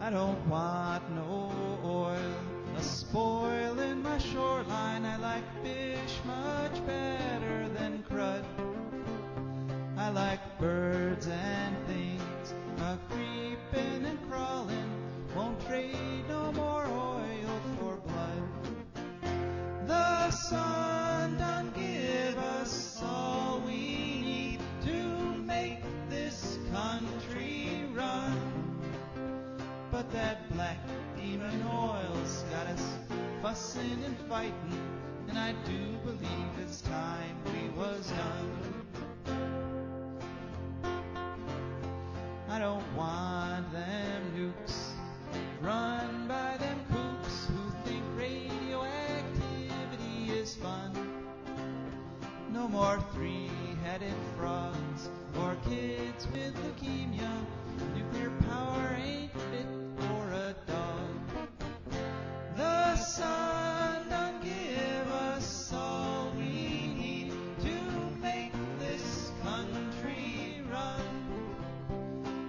I don't want no oil, a spoil in my shoreline. I like fish much better than crud. I like birds and things, a creeping and crawling. Won't trade no more oil for blood. The sun done give us all we need to make this country run. But that black demon oil's got us fussing and fighting, and I do believe it's time we was done. I don't want them nukes run by them kooks who think radioactivity is fun. No more three-headed frogs or kids with leukemia. Nuclear power ain't fit for a dog. The sun done give us all we need to make this country run.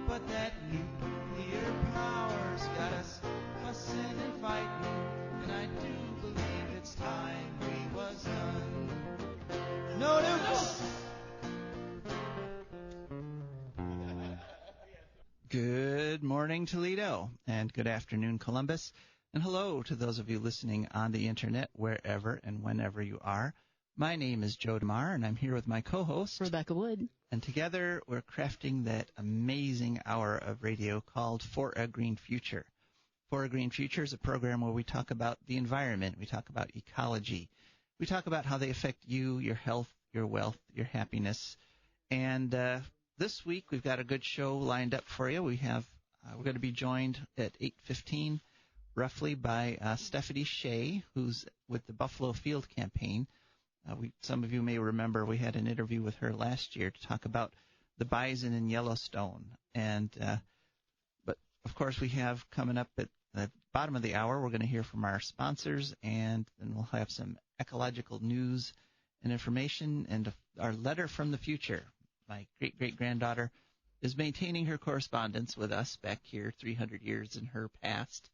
But that nuclear power's got us fussing and fighting, and I do believe it's time we was done. No nukes! Good morning, Toledo, and good afternoon, Columbus, and hello to those of you listening on the internet, wherever and whenever you are. My name is Joe DeMare, and I'm here with my co-host, Rebecca Wood. And together we're crafting that amazing hour of radio called For a Green Future. For a Green Future is a program where we talk about the environment, we talk about ecology, we talk about how they affect you, your health, your wealth, your happiness. And this week we've got a good show lined up for you. We're going to be joined at 8:15 roughly by Stephany Seay, who's with the Buffalo Field Campaign. Some of you may remember we had an interview with her last year to talk about the bison in Yellowstone. But of course we have coming up at the bottom of the hour, we're going to hear from our sponsors, and then we'll have some ecological news and information and our letter from the future. My great-great-granddaughter is maintaining her correspondence with us back here 300 years in her past.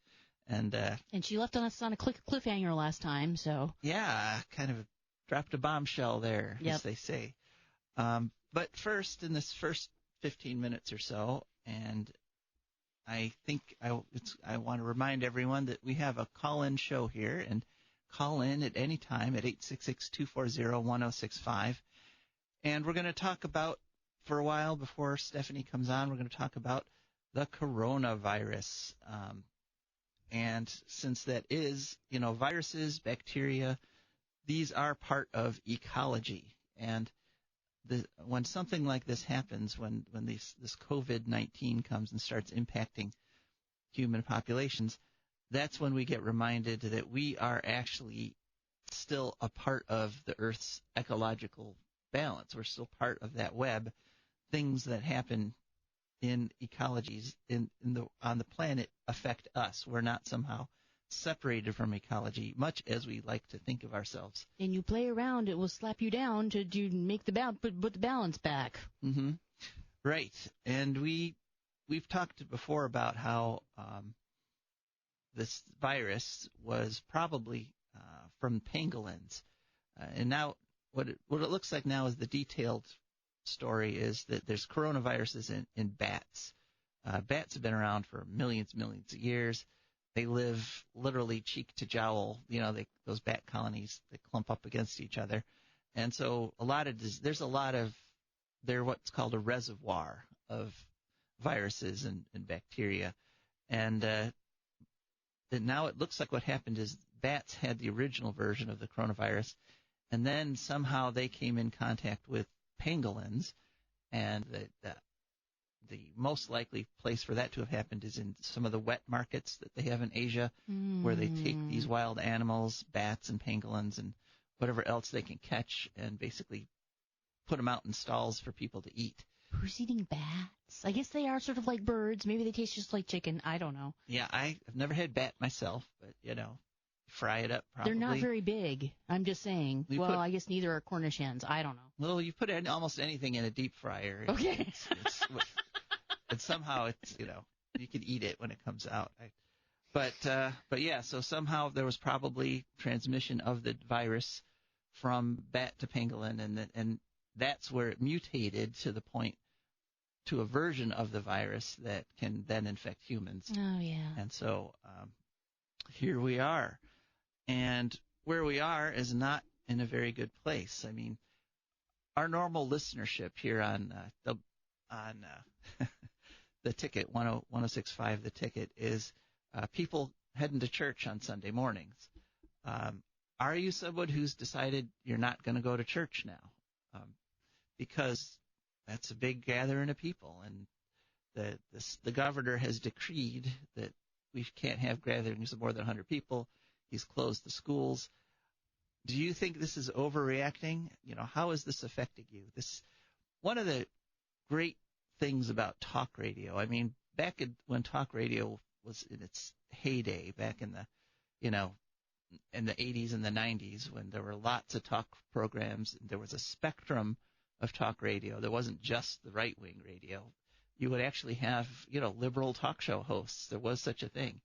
And she left us on a cliffhanger last time, so. Yeah, kind of dropped a bombshell there, yep, as they say. But first, in this first 15 minutes or so, and I think I want to remind everyone that we have a call-in show here, and call in at any time at 866-240-1065. And we're going to talk about, for a while before Stephany comes on, we're going to talk about the coronavirus. And since that is, viruses, bacteria, these are part of ecology. And when something like this happens, when this COVID-19 comes and starts impacting human populations, that's when we get reminded that we are actually still a part of the Earth's ecological balance. We're still part of that web. Things that happen in ecologies on the planet affect us. We're not somehow separated from ecology, much as we like to think of ourselves. And you play around, it will slap you down to make put the balance back. Mm-hmm. Right. And we've talked before about how this virus was probably from pangolins, and now what it looks like now is the detailed story is that there's coronaviruses in bats. Bats have been around for millions of years. They live literally cheek to jowl. Those bat colonies, they clump up against each other. And so they're what's called a reservoir of viruses and bacteria. And now it looks like what happened is bats had the original version of the coronavirus, and then somehow they came in contact with pangolins, and the most likely place for that to have happened is in some of the wet markets that they have in Asia, where they take these wild animals, bats and pangolins and whatever else they can catch, and basically put them out in stalls for people to eat. Who's eating bats? I guess they are sort of like birds. Maybe they taste just like chicken. I don't know. Yeah, I've never had bat myself, but, fry it up probably. They're not very big. I'm just saying. I guess neither are Cornish hens. I don't know. Well, you put almost anything in a deep fryer. Okay. And somehow it's, You can eat it when it comes out. But yeah, so somehow there was probably transmission of the virus from bat to pangolin, and that's where it mutated to the point to a version of the virus that can then infect humans. Oh, yeah. And so here we are. And where we are is not in a very good place. I mean, our normal listenership here on the ticket, 1065 the ticket, is people heading to church on Sunday mornings. Are you someone who's decided you're not going to go to church now? Because that's a big gathering of people, and the governor has decreed that we can't have gatherings of more than 100 people. He's closed the schools. Do you think this is overreacting? How is this affecting you? One of the great things about talk radio. I mean, when talk radio was in its heyday, back in the, in the 80s and the 90s, when there were lots of talk programs, there was a spectrum of talk radio. There wasn't just the right-wing radio. You would actually have, liberal talk show hosts. There was such a thing.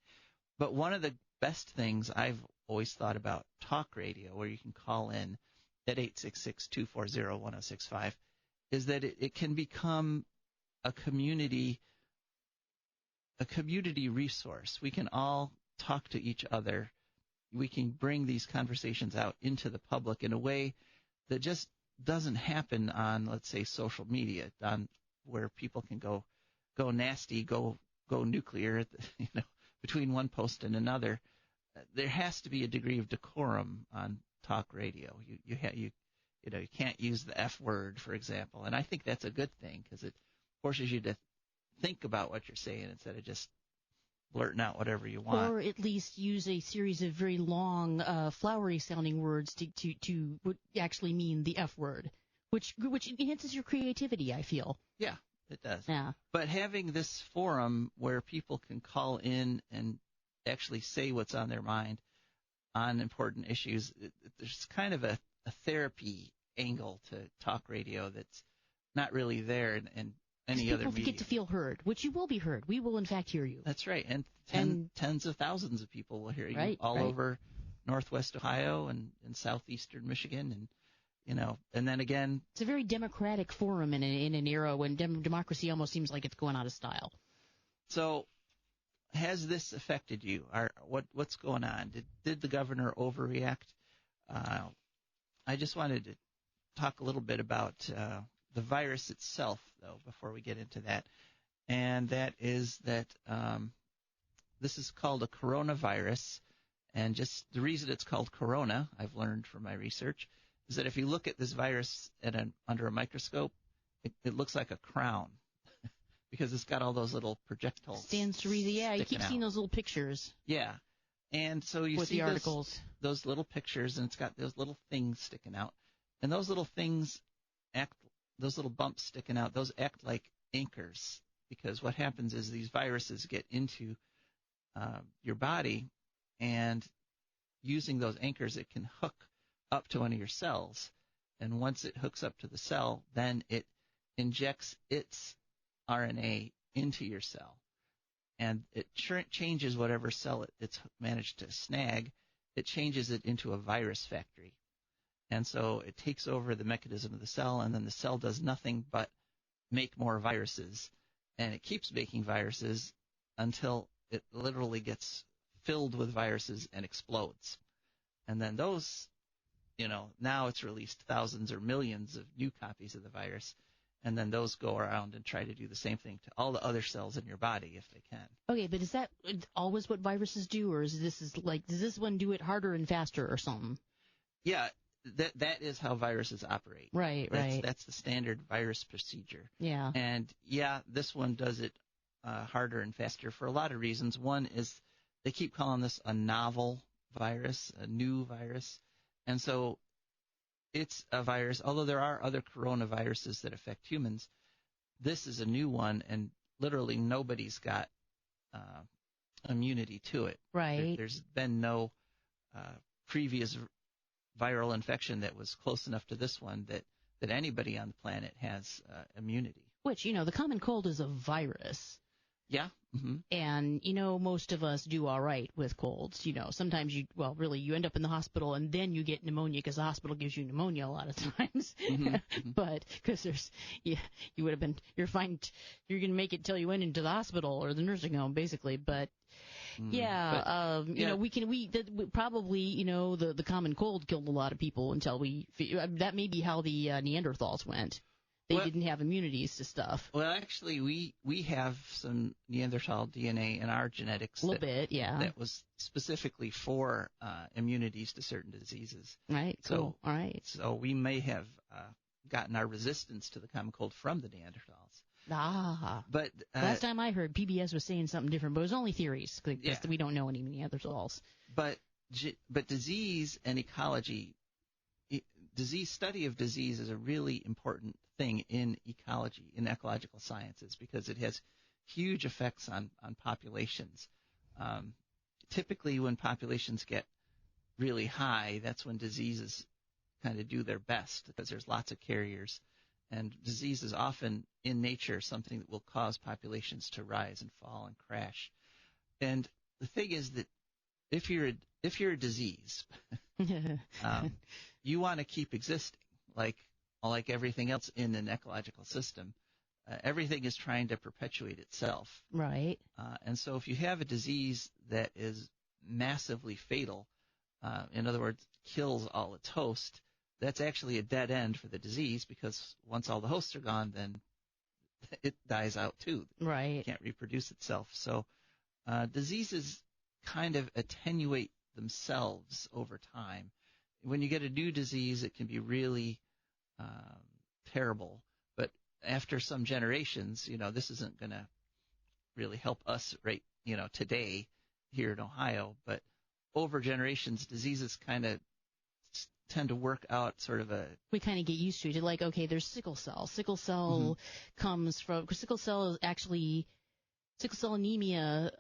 But one of the best things I've always thought about talk radio, where you can call in at 866-240-1065, is that it can become a community resource. We can all talk to each other. We can bring these conversations out into the public in a way that just doesn't happen on, let's say, social media, on where people can go nasty, go nuclear, between one post and another. There has to be a degree of decorum on talk radio. You can't use the F word, for example, and I think that's a good thing because it forces you to think about what you're saying instead of just blurting out whatever you want. Or at least use a series of very long, flowery-sounding words to what actually mean the F word, which enhances your creativity, I feel. Yeah, it does. Yeah. But having this forum where people can call in and actually say what's on their mind on important issues, there's kind of a therapy angle to talk radio that's not really there in any other media. People get to feel heard, which you will be heard. We will, in fact, hear you. That's right. And tens of thousands of people will hear you over northwest Ohio and southeastern Michigan. And then again, it's a very democratic forum in an era when democracy almost seems like it's going out of style. So has this affected you? What's going on? Did the governor overreact? I just wanted to talk a little bit about the virus itself, though, before we get into that. And that is that this is called a coronavirus. And just the reason it's called corona, I've learned from my research, is that if you look at this virus under a microscope, it looks like a crown because it's got all those little projectiles. Stands to reason. Yeah, you keep seeing those little pictures. Yeah. And so you see the articles. Those little pictures, and it's got those little things sticking out. And those little things those little bumps sticking out, those act like anchors, because what happens is these viruses get into your body, and using those anchors, it can hook up to one of your cells. And once it hooks up to the cell, then it injects its RNA into your cell. And it changes whatever cell it's managed to snag. It changes it into a virus factory. And so it takes over the mechanism of the cell, and then the cell does nothing but make more viruses. And it keeps making viruses until it literally gets filled with viruses and explodes. And then those, now it's released thousands or millions of new copies of the virus. And then those go around and try to do the same thing to all the other cells in your body if they can. Okay, but is that always what viruses do, or does this one do it harder and faster or something? Yeah, that is how viruses operate. Right. That's the standard virus procedure. Yeah. And yeah, this one does it harder and faster for a lot of reasons. One is they keep calling this a novel virus, a new virus. And so it's a virus, although there are other coronaviruses that affect humans. This is a new one, and literally nobody's got immunity to it. Right. There's been no previous viral infection that was close enough to this one that anybody on the planet has immunity. Which, the common cold is a virus. Yeah. Mm-hmm. And, most of us do all right with colds. Sometimes you end up in the hospital and then you get pneumonia because the hospital gives you pneumonia a lot of times. Mm-hmm. Mm-hmm. But because you would have been, you're fine, you're going to make it till you went into the hospital or the nursing home, basically. But probably, the common cold killed a lot of people until that may be how the Neanderthals went. They didn't have immunities to stuff. Well, actually, we have some Neanderthal DNA in our genetics. A little bit, yeah. That was specifically for immunities to certain diseases. Right, cool. All right. So we may have gotten our resistance to the common cold from the Neanderthals. But last time I heard, PBS was saying something different, but it was only theories because we don't know any Neanderthals. But disease and ecology, study of disease is a really important thing in ecology, in ecological sciences, because it has huge effects on populations. Typically, when populations get really high, that's when diseases kind of do their best because there's lots of carriers. And disease is often in nature something that will cause populations to rise and fall and crash. And the thing is that if you're a disease, you want to keep existing, like everything else in an ecological system. Everything is trying to perpetuate itself. Right. And so if you have a disease that is massively fatal, in other words, kills all its host, that's actually a dead end for the disease, because once all the hosts are gone, then it dies out too. Right. It can't reproduce itself. So diseases kind of attenuate themselves over time. When you get a new disease, it can be really terrible. But after some generations, this isn't going to really help us right, today here in Ohio. But over generations, diseases kind of tend to work out sort of we kind of get used to it. Like, okay, there's sickle cell. Sickle cell comes from, because sickle cell anemia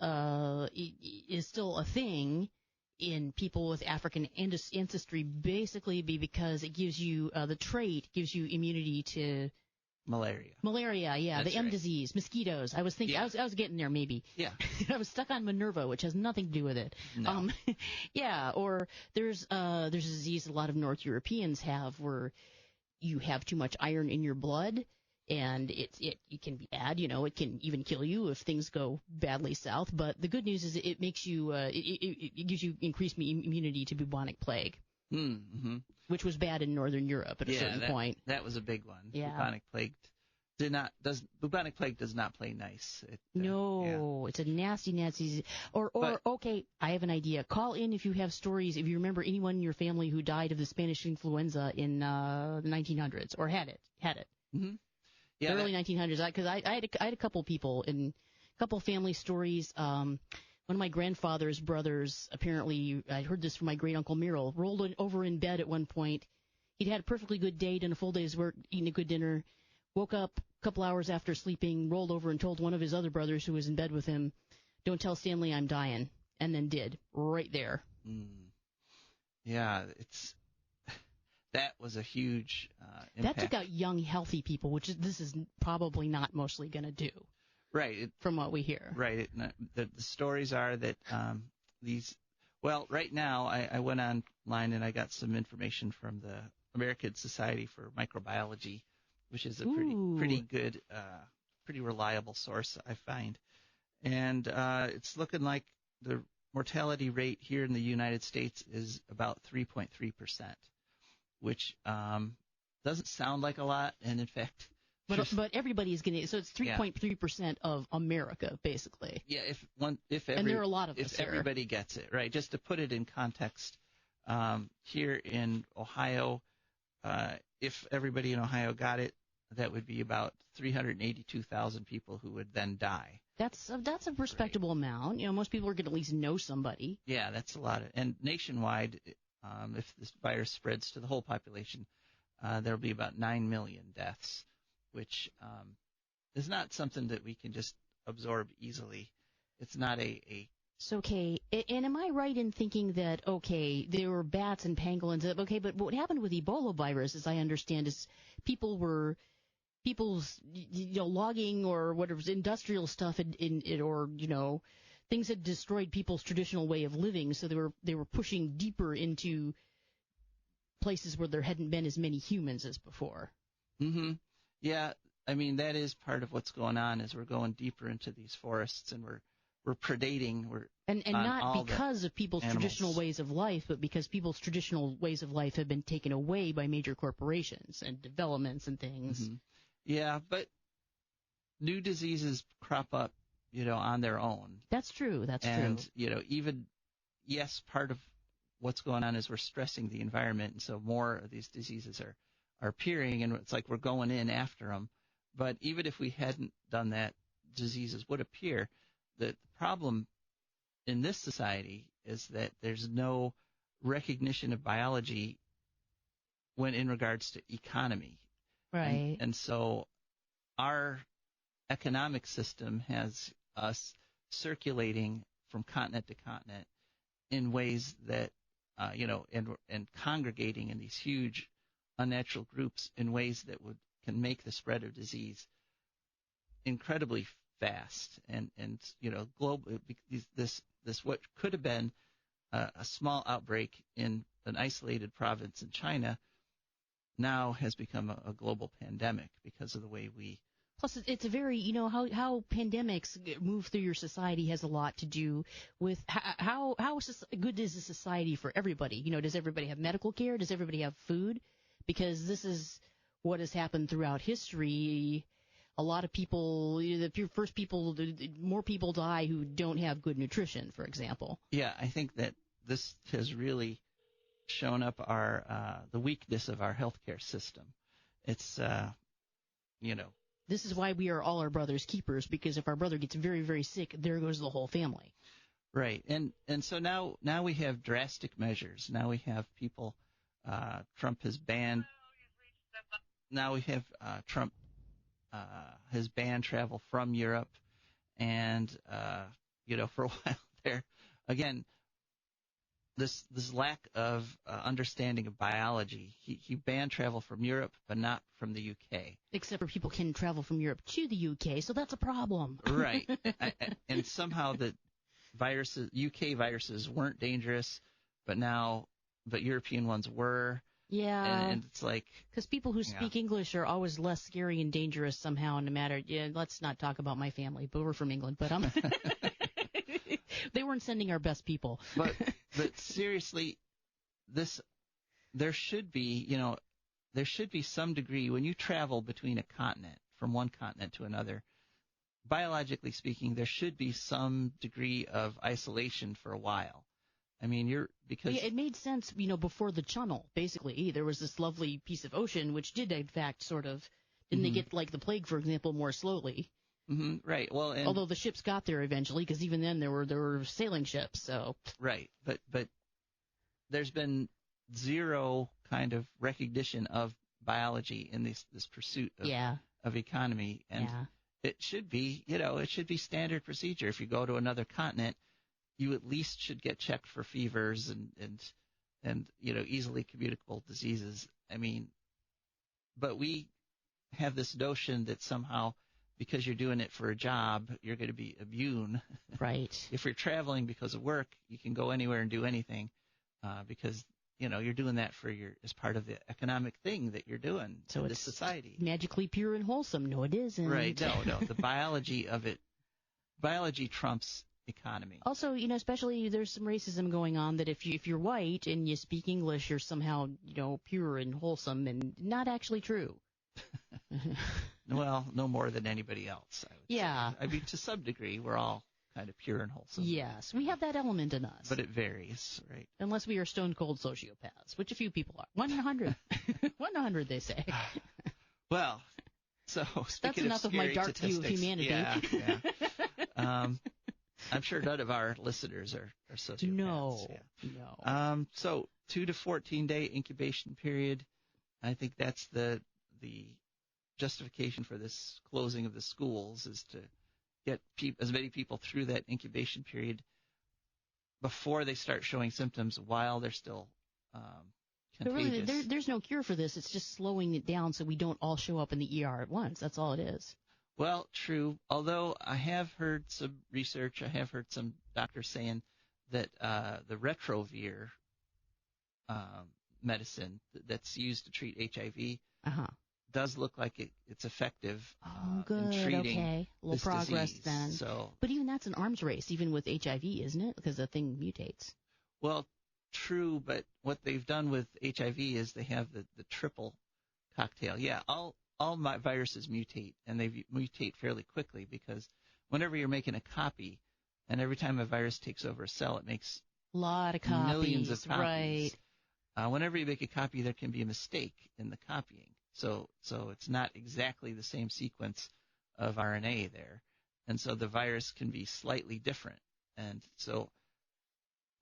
is still a thing in people with African ancestry, basically because it gives you, the trait gives you immunity to Malaria, yeah. That's the M right. disease, mosquitoes. I was thinking, I was getting there maybe. Yeah. I was stuck on Minerva, which has nothing to do with it. No. Yeah, or there's a disease a lot of North Europeans have where you have too much iron in your blood, and it can be bad. It can even kill you if things go badly south. But the good news is it makes you, it gives you increased immunity to bubonic plague. Mm-hmm. Which was bad in Northern Europe at a certain point. That was a big one. Yeah. Bubonic plague does not play nice. It's a nasty. Okay, I have an idea. Call in if you have stories. If you remember anyone in your family who died of the Spanish influenza in the 1900s or had it. Mm-hmm. Yeah, the early 1900s. Because I had a couple people in a couple family stories. One of my grandfather's brothers, apparently, I heard this from my great-uncle Merrill, rolled over in bed at one point. He'd had a perfectly good day, done a full day's work, eaten a good dinner, woke up a couple hours after sleeping, rolled over and told one of his other brothers who was in bed with him, "Don't tell Stanley I'm dying," and then did, right there. Yeah, that was a huge impact. That took out young, healthy people, which this is probably not mostly going to do. Right. From what we hear. Right. The stories are that right now I went online and I got some information from the American Society for Microbiology, which is a pretty good, pretty reliable source, I find. And it's looking like the mortality rate here in the United States is about 3.3%, which doesn't sound like a lot, and in fact... But everybody is getting it, so it's 3.3% of America, basically. Yeah, and there are a lot of us if everybody gets it, right? Just to put it in context, here in Ohio, if everybody in Ohio got it, that would be about 382,000 people who would then die. That's a respectable amount. Most people are going to at least know somebody. Yeah, that's a lot. And nationwide, if this virus spreads to the whole population, there will be about 9 million deaths, which is not something that we can just absorb easily. It's not It's okay. And am I right in thinking that, okay, there were bats and pangolins, okay, but what happened with Ebola virus, as I understand, is people were people's logging or whatever industrial stuff in it, or things had destroyed people's traditional way of living, so they were pushing deeper into places where there hadn't been as many humans as before. Mm-hmm. Yeah, I mean, that is part of what's going on, is we're going deeper into these forests, and we're predating. And not because of people's animals. Traditional ways of life, but because people's traditional ways of life have been taken away by major corporations and developments and things. Mm-hmm. Yeah, but new diseases crop up, on their own. That's true. And, even, yes, part of what's going on is we're stressing the environment, and so more of these diseases are appearing, and it's like we're going in after them. But even if we hadn't done that, diseases would appear. The problem in this society is that there's no recognition of biology when in regards to economy. Right. And so our economic system has us circulating from continent to continent in ways that, and congregating in these huge unnatural groups in ways that can make the spread of disease incredibly fast. And global, this what could have been a small outbreak in an isolated province in China now has become a global pandemic because of the way we. Plus, it's a very, how pandemics move through your society has a lot to do with how good is a society for everybody. Does everybody have medical care? Does everybody have food? Because this is what has happened throughout history. A lot of people, more people die who don't have good nutrition, for example. Yeah, I think that this has really shown up the weakness of our healthcare system. It's, This is why we are all our brother's keepers, because if our brother gets very, very sick, there goes the whole family. Right. And so now we have drastic measures. Now we have people, Trump has banned. Now we have Trump has banned travel from Europe, and for a while there, again, this lack of understanding of biology. He banned travel from Europe, but not from the UK. Except for people can travel from Europe to the UK, so that's a problem. Right. And somehow the UK viruses weren't dangerous, but European ones were. Yeah. And it's like, because people who speak English are always less scary and dangerous somehow, no matter. Yeah, let's not talk about my family, but we're from England. But they weren't sending our best people. But seriously, there should be some degree when you travel between a continent, from one continent to another. Biologically speaking, there should be some degree of isolation for a while. I mean, because it made sense, before the channel. Basically, there was this lovely piece of ocean which did, in fact, sort of. Didn't they get like the plague, for example, more slowly? Mm-hmm, right. Well, although the ships got there eventually, because even then there were sailing ships. So right, but there's been zero kind of recognition of biology in this pursuit of economy, and it should be standard procedure. If you go to another continent, you at least should get checked for fevers and easily communicable diseases. I mean, but we have this notion that somehow because you're doing it for a job, you're going to be immune. Right. If you're traveling because of work, you can go anywhere and do anything because you're doing that as part of the economic thing that you're doing so in this society. Magically pure and wholesome. No, it isn't. Right. No. The biology of it, biology trumps economy. Also, especially there's some racism going on that if you're white and you speak English, you're somehow, pure and wholesome, and not actually true. Well, no more than anybody else, I would say. I mean, to some degree, we're all kind of pure and wholesome. Yes, we have that element in us. But it varies, right? Unless we are stone-cold sociopaths, which a few people are. 1 in 100. 1 in 100, they say. Well, so that's enough of my dark view of humanity. Yeah. I'm sure none of our listeners are sociopaths. No. So 2 to 14-day incubation period. I think that's the justification for this closing of the schools, is to get as many people through that incubation period before they start showing symptoms while they're still But really, contagious. there's no cure for this. It's just slowing it down so we don't all show up in the ER at once. That's all it is. Well, true. Although I have heard some research, I have heard some doctors saying that the retrovir medicine that's used to treat HIV Uh-huh. does look like it's effective Oh, good. in treating Okay. A little this progress disease. then. So, But even that's an arms race, even with HIV, isn't it? Because the thing mutates. well, true, but what they've done with HIV is they have the triple cocktail. Yeah, all my viruses mutate, and they mutate fairly quickly because whenever you're making a copy, and every time a virus takes over a cell, it makes A lot of copies. millions of copies. Right. Whenever you make a copy, there can be a mistake in the copying. So it's not exactly the same sequence of RNA there. And so the virus can be slightly different. And so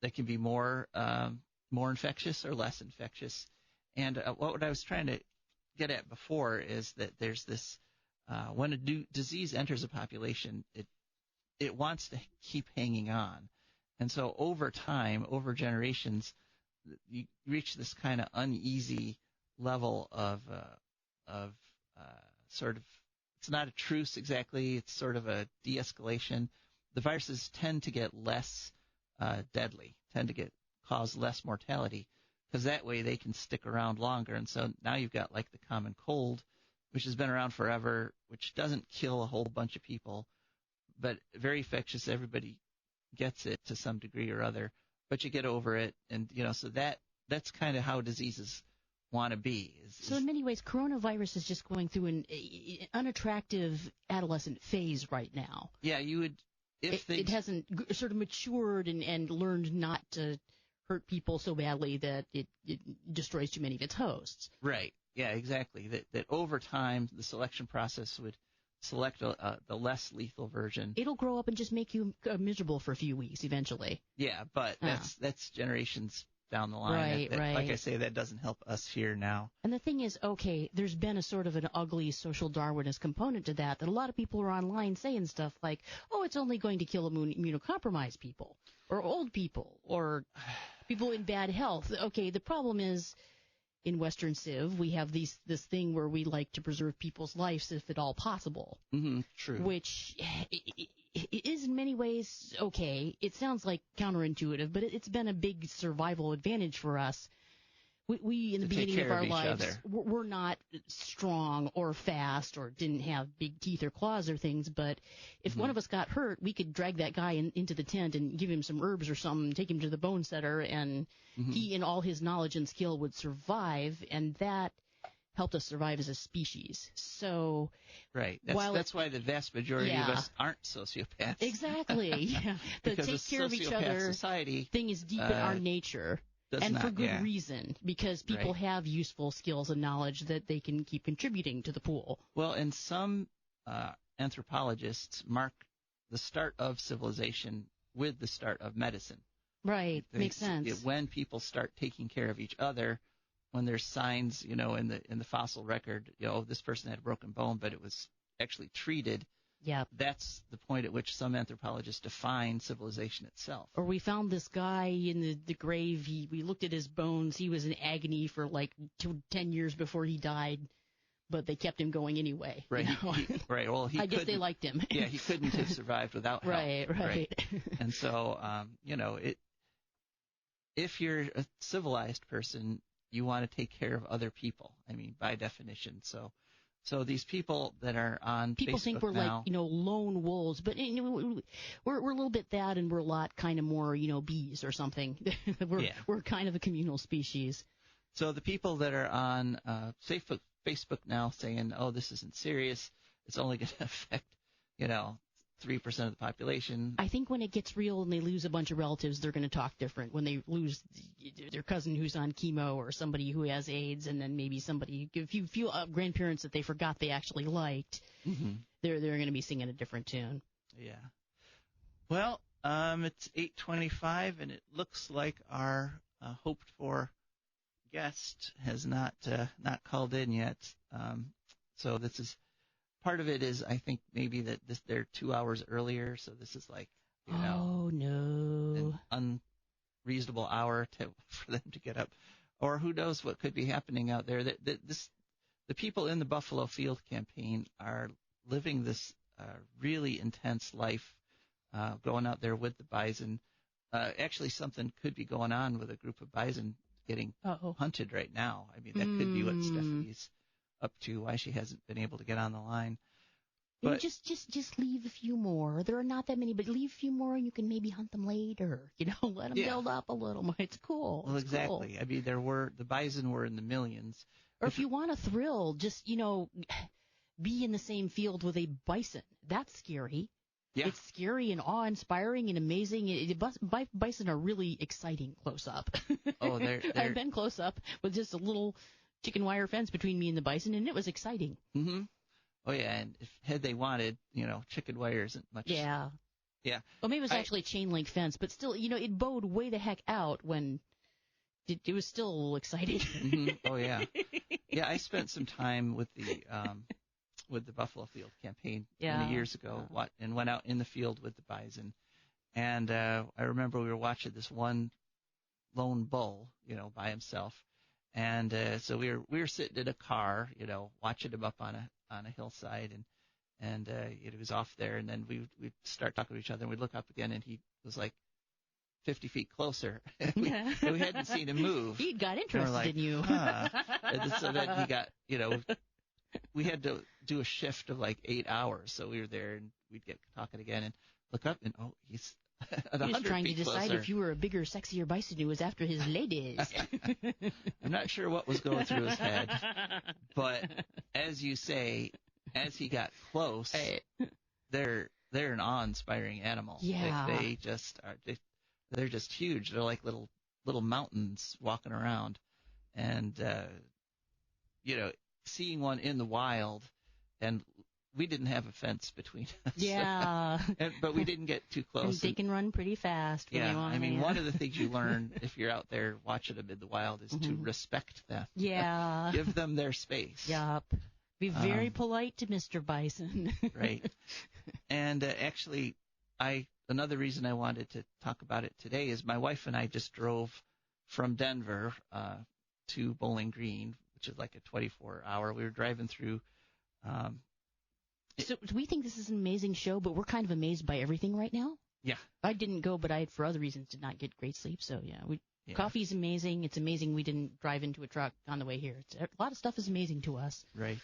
they can be more infectious or less infectious. And what I was trying to get at before is that there's this, when a disease enters a population, it wants to keep hanging on. And so over time, over generations, you reach this kind of uneasy level of sort of, it's not a truce exactly, it's sort of a de-escalation. The viruses tend to get less deadly, tend to cause less mortality, because that way they can stick around longer. And so now you've got like the common cold, which has been around forever, which doesn't kill a whole bunch of people, but very infectious. Everybody gets it to some degree or other, but you get over it, and so that's kind of how diseases want to be. So in many ways, coronavirus is just going through an unattractive adolescent phase right now. Yeah, you would it hasn't sort of matured and learned not to hurt people so badly that it destroys too many of its hosts. Right. Yeah, exactly. That over time the selection process would select the less lethal version. It'll grow up and just make you miserable for a few weeks eventually. Yeah, but that's generations down the line. Right. Like I say, that doesn't help us here now. And the thing is, okay, there's been a sort of an ugly social Darwinist component to that a lot of people are online saying stuff like, oh, it's only going to kill immunocompromised people or old people or people in bad health. Okay, the problem is, in Western Civ, we have this thing where we like to preserve people's lives if at all possible. Mm-hmm, true. Which it is in many ways okay. It sounds like counterintuitive, but it's been a big survival advantage for us. We in the beginning of our lives, we're not strong or fast or didn't have big teeth or claws or things, but if one of us got hurt, we could drag that guy into the tent and give him some herbs or something, take him to the bone setter, and he and all his knowledge and skill would survive, and that helped us survive as a species. So right, that's why the vast majority of us aren't sociopaths. Exactly. Yeah. The take care of each other society thing is deep in our nature. For good reason, because people have useful skills and knowledge that they can keep contributing to the pool. Well, and some anthropologists mark the start of civilization with the start of medicine. Right, makes sense. When people start taking care of each other, when there's signs, in the fossil record, this person had a broken bone, but it was actually treated. Yeah, that's the point at which some anthropologists define civilization itself. Or we found this guy in the grave. We looked at his bones. He was in agony for like 10 years before he died, but they kept him going anyway. Right. Right. Well, I guess they liked him. Yeah, he couldn't have survived without help. Right. And so, if you're a civilized person, you want to take care of other people. I mean, by definition. So these people that are on people Facebook think we're now, like lone wolves, but we're a little bit that, and we're a lot kind of more bees or something. We're kind of a communal species. So the people that are on Facebook now saying, oh, this isn't serious, it's only going to affect 3% of the population. I think when it gets real and they lose a bunch of relatives, they're going to talk different. When they lose their cousin who's on chemo or somebody who has AIDS, and then maybe somebody, if you feel grandparents that they forgot they actually liked, they're going to be singing a different tune. Yeah. Well, it's 8:25, and it looks like our hoped for guest has not called in yet. So this is. Part of it is, I think, maybe that they're 2 hours earlier, so this is like, oh no, an unreasonable hour for them to get up. or who knows what could be happening out there. The people in the Buffalo Field campaign are living this really intense life, going out there with the bison. Actually, something could be going on with a group of bison getting hunted right now. I mean, that could be what Stephany's up to, why she hasn't been able to get on the line. But just leave a few more. There are not that many, but leave a few more, and you can maybe hunt them later. Let them build up a little more. It's cool. Well, it's exactly. Cool. I mean, the bison were in the millions. Or if you want a thrill, just be in the same field with a bison. That's scary. Yeah. It's scary and awe-inspiring and amazing. Bison are really exciting close up. Oh, they're I've been close up with just a little chicken wire fence between me and the bison, and it was exciting. Mm-hmm. Oh, yeah, and had they wanted, chicken wire isn't much. Yeah. Yeah. Well, maybe it was actually chain link fence, but still, it bowed way the heck out when it was still a little exciting. Mm-hmm. Oh, yeah. Yeah, I spent some time with the Buffalo Field campaign many years ago, and went out in the field with the bison. And I remember we were watching this one lone bull, by himself. And so we were sitting in a car, watching him up on a hillside, and it was off there. And then we'd start talking to each other, and we'd look up again, and he was like 50 feet closer. we hadn't seen him move. He'd got interested in you. And so then he got, we had to do a shift of like 8 hours. So we were there, and we'd get talking again and look up, and he's at 100 he was trying to decide closer. if you were a bigger, sexier bison who was after his ladies. I'm not sure what was going through his head, but as you say, as he got close, they're an awe-inspiring animal. Yeah. They just are. They're just huge. They're like little mountains walking around, and seeing one in the wild, and we didn't have a fence between us. Yeah. But we didn't get too close. And they can run pretty fast. When Yeah. they want I mean, to. one of the things you learn if you're out there watching them in the wild is to respect them. Yeah. Give them their space. Yup. Be very polite to Mr. Bison. Right. And actually, another reason I wanted to talk about it today is my wife and I just drove from Denver to Bowling Green, which is like a 24-hour. We were driving through. So we think this is an amazing show, but we're kind of amazed by everything right now. Yeah. I didn't go, but I, for other reasons, did not get great sleep. So, coffee's amazing. It's amazing we didn't drive into a truck on the way here. A lot of stuff is amazing to us. Right.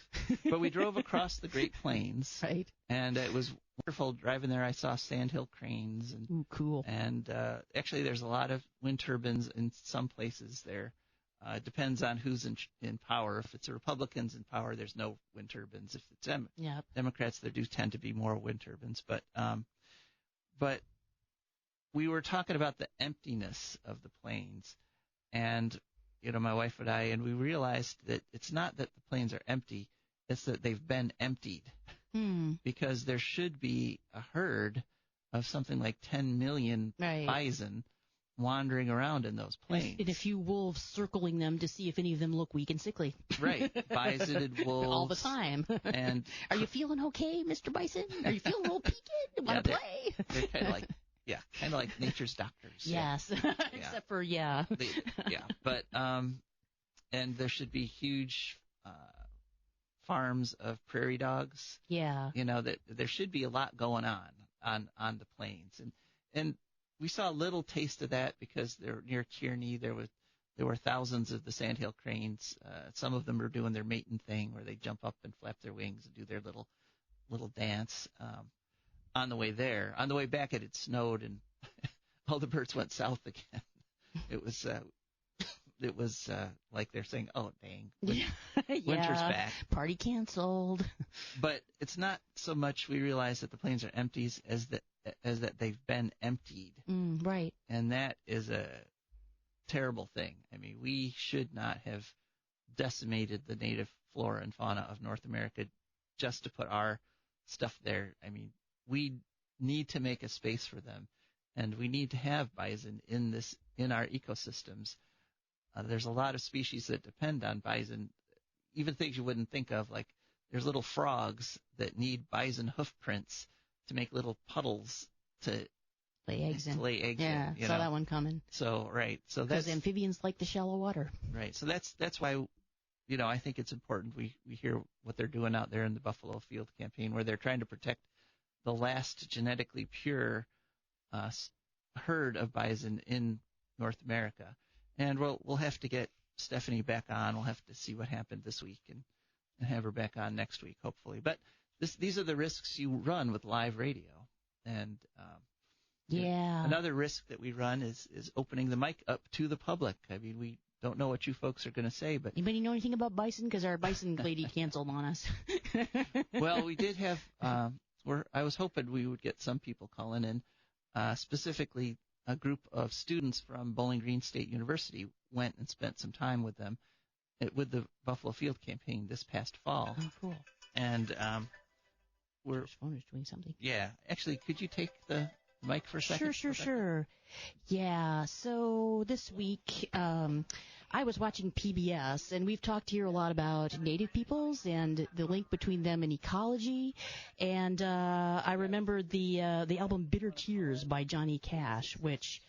But we drove across the Great Plains. Right. And it was wonderful driving there. I saw sandhill cranes. And, ooh, cool. And actually, there's a lot of wind turbines in some places there. It depends on who's in power. If it's the Republicans in power, there's no wind turbines. If it's Democrats, there do tend to be more wind turbines. But we were talking about the emptiness of the plains, and my wife and I, and we realized that it's not that the plains are empty; it's that they've been emptied. Because there should be a herd of something like 10 million bison wandering around in those plains. And a few wolves circling them to see if any of them look weak and sickly. Right. Bison and wolves. All the time. And are you feeling okay, Mr. Bison? Are you feeling a little peaked? Want to play? They're kind of like nature's doctors. Yes. Except for, But, and there should be huge farms of prairie dogs. Yeah. That there should be a lot going on the plains. And we saw a little taste of that because they're near Kearney. There were thousands of the sandhill cranes. Some of them are doing their mating thing where they jump up and flap their wings and do their little dance on the way there. On the way back, it had snowed and all the birds went south again. It was like they're saying, "Oh, dang, winter's back, party canceled." But it's not so much we realize that the plains are empty as that they've been emptied. Right. And that is a terrible thing. I mean, we should not have decimated the native flora and fauna of North America just to put our stuff there. I mean, we need to make a space for them, and we need to have bison in our ecosystems. There's a lot of species that depend on bison, even things you wouldn't think of, like there's little frogs that need bison hoof prints to make little puddles to Lay eggs in. Lay eggs yeah, in. saw that one coming. So right. So because amphibians like the shallow water. Right. So that's why, I think it's important we hear what they're doing out there in the Buffalo Field campaign, where they're trying to protect the last genetically pure herd of bison in North America. And we'll have to get Stephany back on. We'll have to see what happened this week and have her back on next week, hopefully. But these are the risks you run with live radio. And another risk that we run is opening the mic up to the public. I mean, we don't know what you folks are going to say, but anybody know anything about bison? Because our bison lady canceled on us. Well, we did have. I was hoping we would get some people calling in. Specifically, a group of students from Bowling Green State University went and spent some time with them with the Buffalo Field campaign this past fall. Oh, cool. And Your phone is doing something. Yeah, actually, could you take the mic for a second? Sure. Yeah, so this week I was watching PBS, and we've talked here a lot about Native peoples and the link between them and ecology. And I remembered the album Bitter Tears by Johnny Cash, which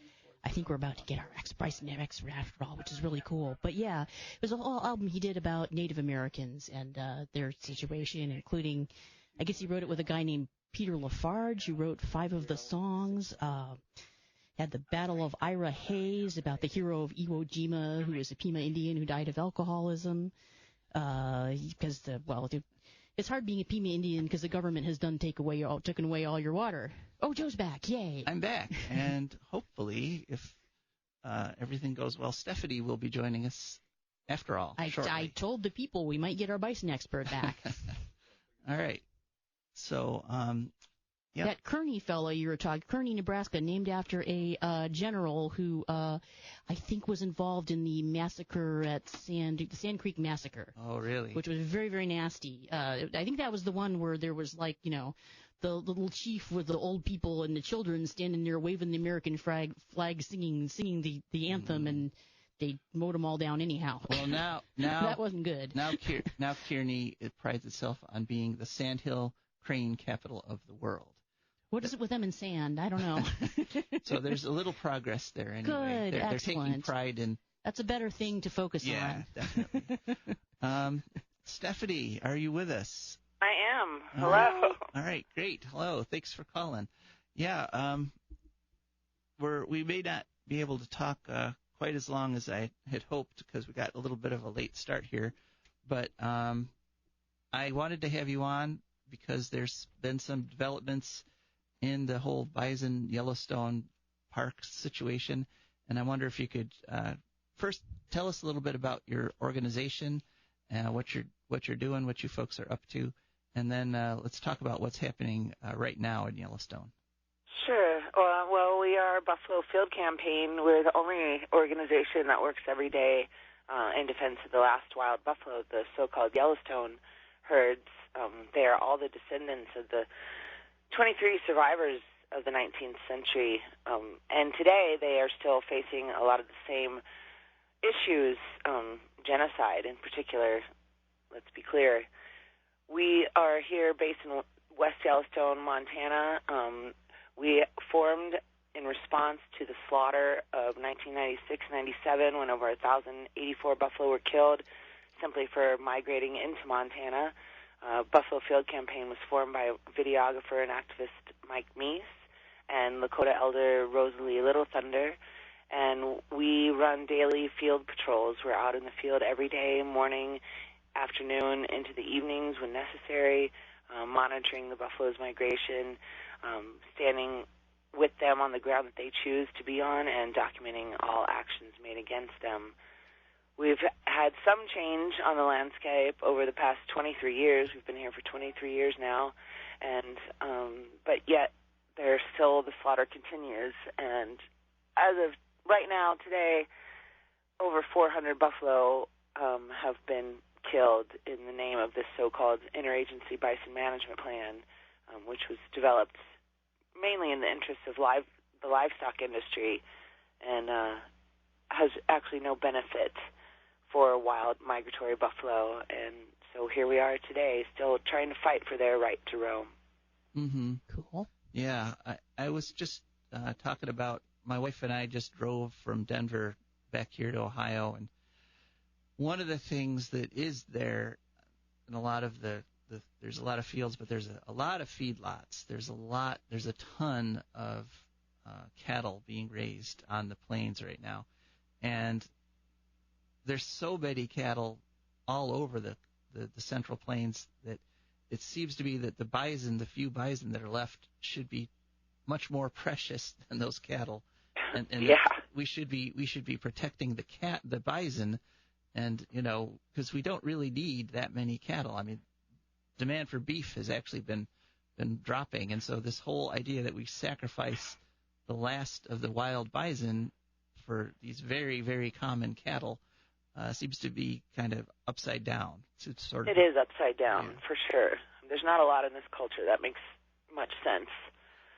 I think we're about to get our Bison after all, which is really cool. But yeah, it was a whole album he did about Native Americans and their situation, including, I guess he wrote it with a guy named Peter Lafarge, who wrote 5 of the songs. Had the Battle of Ira Hayes about the hero of Iwo Jima, who was a Pima Indian who died of alcoholism. Because it's hard being a Pima Indian because the government has taken away all your water. Oh, Joe's back! Yay! I'm back, and hopefully, if everything goes well, Stephany will be joining us after all. I told the people we might get our bison expert back. All right. So, yep. That Kearney fellow you were talking, Kearney, Nebraska, named after a general who I think was involved in the massacre at the Sand Creek Massacre. Oh, really? Which was very, very nasty. I think that was the one where there was the little chief with the old people and the children standing there waving the American flag singing the anthem, and they mowed them all down anyhow. Well, now that wasn't good. Now Kearney, it prides itself on being the sandhill crane capital of the world. What is it with them and sand? I don't know. So there's a little progress there anyway. Good, they're taking pride in. That's a better thing to focus on. Yeah, definitely. Stephany, are you with us? I am. Hello. All right, great. Hello. Thanks for calling. Yeah, we may not be able to talk quite as long as I had hoped because we got a little bit of a late start here, but I wanted to have you on because there's been some developments in the whole Bison Yellowstone Park situation, and I wonder if you could first tell us a little bit about your organization, what you're doing, what you folks are up to, and then let's talk about what's happening right now in Yellowstone. Sure. Well, we are Buffalo Field Campaign. We're the only organization that works every day in defense of the last wild buffalo, the so-called Yellowstone herds. They are all the descendants of the 23 survivors of the 19th century, and today they are still facing a lot of the same issues, genocide in particular. Let's be clear. We are here based in West Yellowstone, Montana. We formed in response to the slaughter of 1996-97 when over 1,084 buffalo were killed simply for migrating into Montana. Buffalo Field Campaign was formed by videographer and activist Mike Meese and Lakota elder Rosalie Little Thunder, and we run daily field patrols. We're out in the field every day, morning, afternoon, into the evenings when necessary, monitoring the buffalo's migration, standing with them on the ground that they choose to be on, and documenting all actions made against them. We've had some change on the landscape over the past 23 years. We've been here for 23 years now, and but yet the slaughter continues. And as of right now, today, over 400 buffalo have been killed in the name of this so-called Interagency Bison Management Plan, which was developed mainly in the interests of the livestock industry, and has actually no benefit for wild migratory buffalo. And so here we are today, still trying to fight for their right to roam. Mm-hmm. Cool. Yeah, I was just talking about my wife and I just drove from Denver back here to Ohio, and one of the things that is there in a lot of there's a lot of fields, but there's a lot of feedlots. There's a ton of cattle being raised on the plains right now, and there's so many cattle all over the central plains that it seems to me that the few bison that are left should be much more precious than those cattle, and yeah. we should be protecting the bison, and because we don't really need that many cattle. I mean, demand for beef has actually been dropping, and so this whole idea that we sacrifice the last of the wild bison for these very, very common cattle seems to be kind of upside down. It is upside down, for sure. There's not a lot in this culture that makes much sense.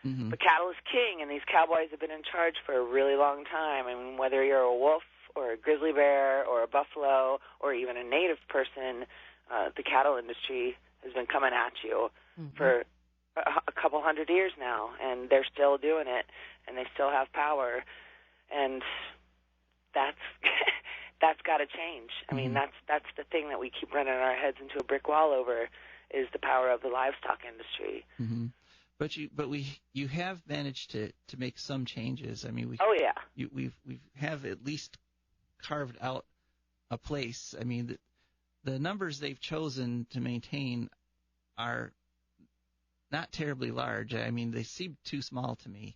Mm-hmm. But cattle is king, and these cowboys have been in charge for a really long time. I mean, whether you're a wolf or a grizzly bear or a buffalo or even a native person, the cattle industry has been coming at you for a couple hundred years now, and they're still doing it, and they still have power, and that's that's got to change. I mean, that's the thing that we keep running our heads into a brick wall over, is the power of the livestock industry. Mm-hmm. But you have managed to make some changes. I mean, we have at least carved out a place. I mean, the numbers they've chosen to maintain are not terribly large. I mean, they seem too small to me.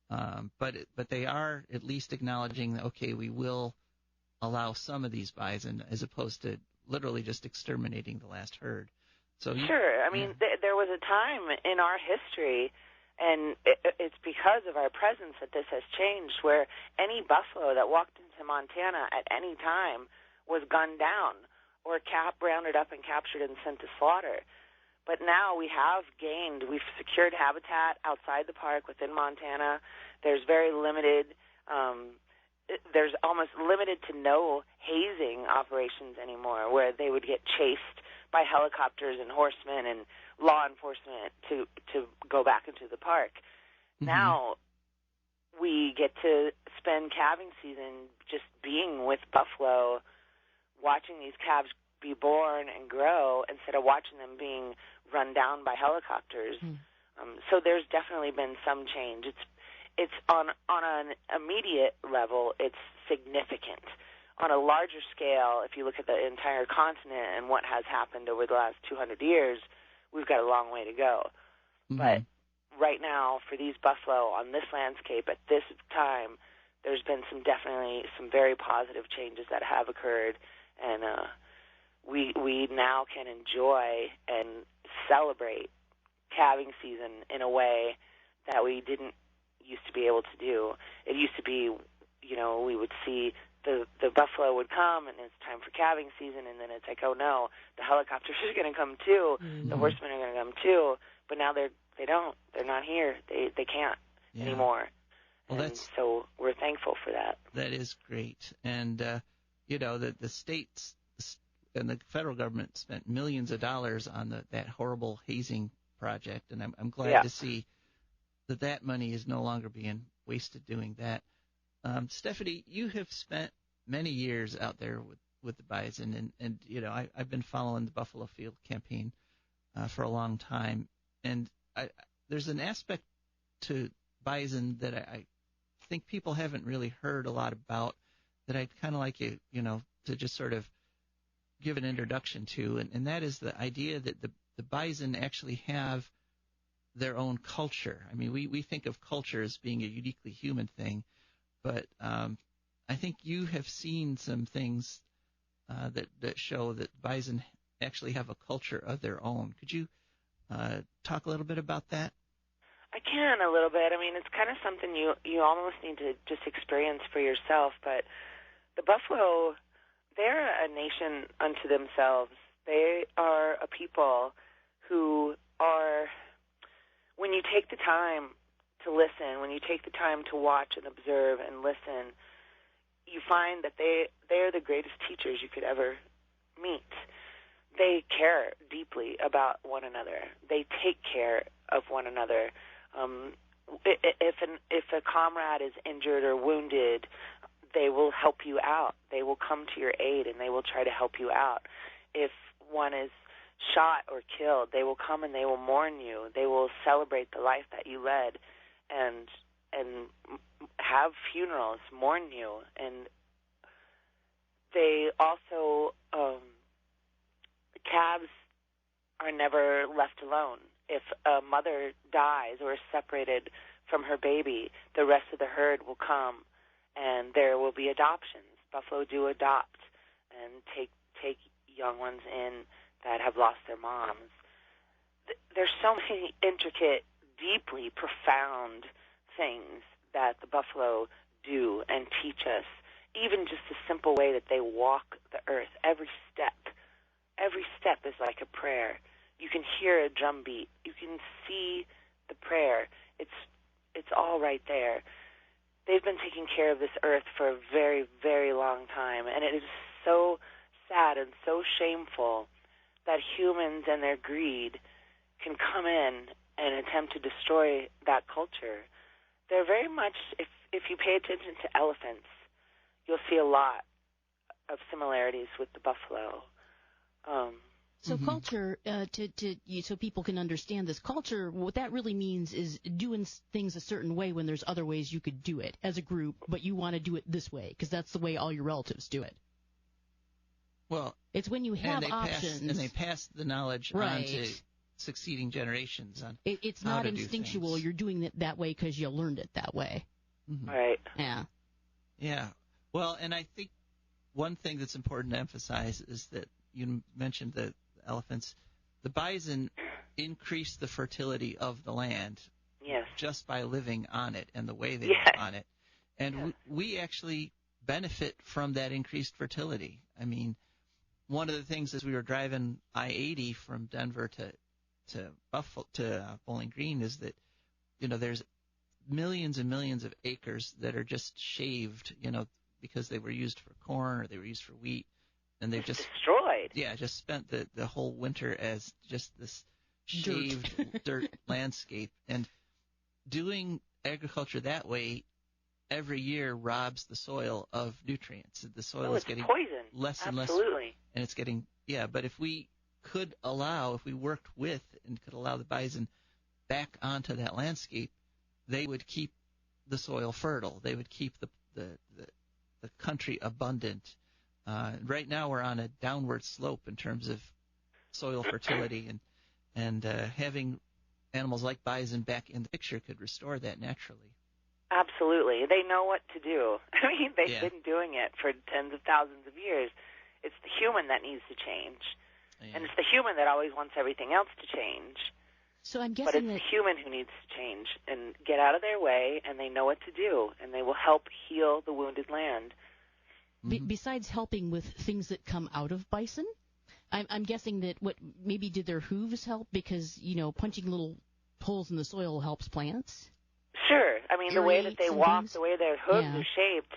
But they are at least acknowledging that, okay, we will allow some of these bison as opposed to literally just exterminating the last herd. So sure. I mean, there was a time in our history, and it's because of our presence that this has changed, where any buffalo that walked into Montana at any time was gunned down or rounded up and captured and sent to slaughter. But now we've secured habitat outside the park within Montana. There's very limited, there's almost limited to no hazing operations anymore, where they would get chased by helicopters and horsemen and law enforcement to go back into the park. Mm-hmm. Now we get to spend calving season just being with buffalo, watching these calves be born and grow instead of watching them being run down by helicopters. So there's definitely been some change. It's on an immediate level, it's significant. On a larger scale, if you look at the entire continent and what has happened over the last 200 years, we've got a long way to go. Mm-hmm. But right now, for these buffalo on this landscape at this time, there's been definitely some very positive changes that have occurred, and we now can enjoy and celebrate calving season in a way that we didn't used to be able to do. It used to be, we would see the buffalo would come, and it's time for calving season, and then it's like, oh no, the helicopters are going to come too, the horsemen are going to come too, but now they're not here. They can't anymore. Well, and so we're thankful for that. That is great. And the states and the federal government spent millions of dollars on that horrible hazing project, and I'm glad to see that money is no longer being wasted doing that. Stephany, you have spent many years out there with the bison, and I've been following the Buffalo Field campaign for a long time, and there's an aspect to bison that I think people haven't really heard a lot about that I'd kind of like you to just sort of give an introduction to, and that is the idea that the bison actually have their own culture. I mean, we think of culture as being a uniquely human thing, but I think you have seen some things that show that bison actually have a culture of their own. Could you talk a little bit about that? I can, a little bit. I mean, it's kind of something you almost need to just experience for yourself, but the buffalo, they're a nation unto themselves. They are a people who are, when you take the time to listen, when you take the time to watch and observe and listen, you find that they're the greatest teachers you could ever meet. They care deeply about one another. They take care of one another. if a comrade is injured or wounded, they will help you out. They will come to your aid, and they will try to help you out. If one is shot or killed, they will come and they will mourn you. They will celebrate the life that you led, and have funerals, mourn you. And they also, calves are never left alone. If a mother dies or is separated from her baby, the rest of the herd will come, and there will be adoptions. Buffalo do adopt and take young ones in that have lost their moms. There's so many intricate, deeply profound things that the buffalo do and teach us. Even just the simple way that they walk the earth, every step is like a prayer. You can hear a drum beat. You can see the prayer. It's all right there. They've been taking care of this earth for a very, very long time, and it is so sad and so shameful that humans and their greed can come in and attempt to destroy that culture. They're very much, if you pay attention to elephants, you'll see a lot of similarities with the buffalo. So culture, so people can understand this, culture, what that really means is doing things a certain way when there's other ways you could do it as a group, but you want to do it this way because that's the way all your relatives do it. Well, it's when you have options. And they pass the knowledge on to succeeding generations on it's how not to instinctual. do things. You're doing it that way because you learned it that way. Mm-hmm. Right. Yeah. Yeah. Well, and I think one thing that's important to emphasize is that you mentioned the elephants. The bison increase the fertility of the land just by living on it and the way they live on it. And we actually benefit from that increased fertility. I mean, one of the things as we were driving I-80 from Denver to Bowling Green is that, there's millions and millions of acres that are just shaved, because they were used for corn or they were used for wheat, and they've just destroyed. Yeah, just spent the whole winter as just this shaved dirt landscape. And doing agriculture that way every year robs the soil of nutrients. The soil is getting poison. Less and Absolutely. less, and it's getting But if we worked with and could allow the bison back onto that landscape, they would keep the soil fertile. They would keep the country abundant. Right now we're on a downward slope in terms of soil fertility, and having animals like bison back in the picture could restore that naturally. Absolutely. They know what to do. I mean, they've been doing it for tens of thousands of years. It's the human that needs to change. Yeah. And it's the human that always wants everything else to change. So I'm guessing but it's the human who needs to change and get out of their way, and they know what to do, and they will help heal the wounded land. Besides helping with things that come out of bison, I'm guessing that maybe did their hooves help because, punching little holes in the soil helps plants? Sure. I mean, the way that they walk, the way their hooves are shaped,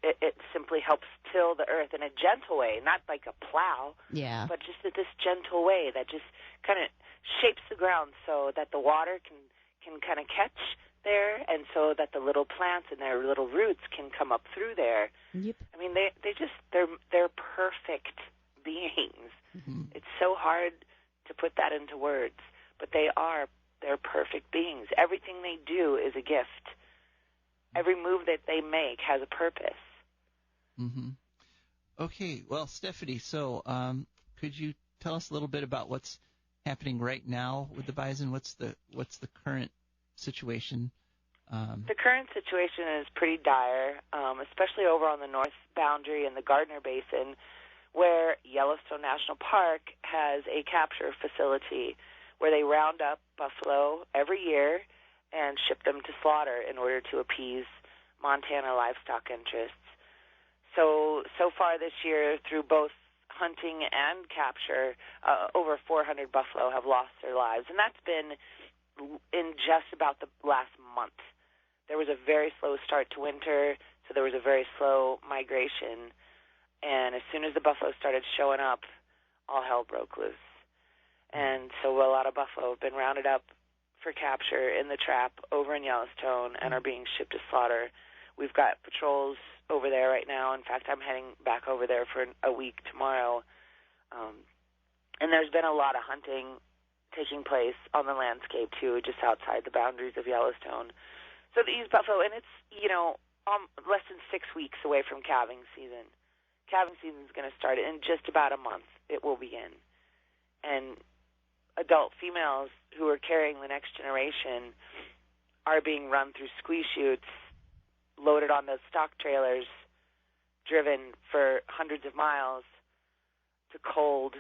it simply helps till the earth in a gentle way, not like a plow, but just this gentle way that just kind of shapes the ground so that the water can kind of catch there, and so that the little plants and their little roots can come up through there. Yep. I mean, they're perfect beings. Mm-hmm. It's so hard to put that into words, but they're perfect beings. Everything they do is a gift. Every move that they make has a purpose. Mm-hmm. Okay, well, Stephany, so could you tell us a little bit about what's happening right now with the bison? What's the current situation? The current situation is pretty dire, especially over on the north boundary in the Gardner Basin, where Yellowstone National Park has a capture facility where they round up buffalo every year and ship them to slaughter in order to appease Montana livestock interests. So far this year, through both hunting and capture, over 400 buffalo have lost their lives, and that's been in just about the last month. There was a very slow start to winter, so there was a very slow migration, and as soon as the buffalo started showing up, all hell broke loose. And so a lot of buffalo have been rounded up for capture in the trap over in Yellowstone and are being shipped to slaughter. We've got patrols over there right now. In fact, I'm heading back over there for a week tomorrow. And there's been a lot of hunting taking place on the landscape, too, just outside the boundaries of Yellowstone. So these buffalo, and it's, less than 6 weeks away from calving season. Calving season is going to start in just about a month. It will begin. And adult females who are carrying the next generation are being run through squeeze chutes, loaded on those stock trailers, driven for hundreds of miles to cold,